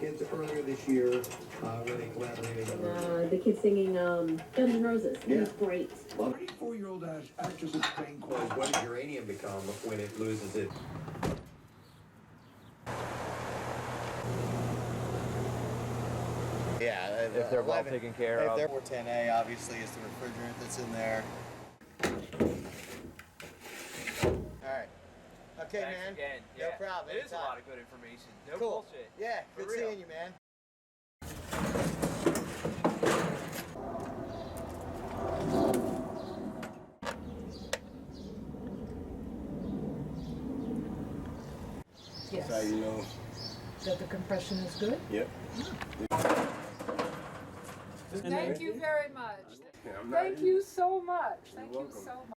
kids earlier this year, really collaborating. The kids singing Guns N' Roses. It was great. 34-year-old actress of Spain calls what does uranium become when it loses it? Yeah, if they're well taken care of. 410A obviously is the refrigerant that's in there. Alright. Okay, Thanks man. again. No Yeah. problem. It is a Anytime. lot of good information. No Cool. bullshit. Yeah, For good real. seeing you, man. Yes. That's how you know. That the compression is good? Yep. Thank you very much. Yeah, Thank you so much. Thank you welcome. so much.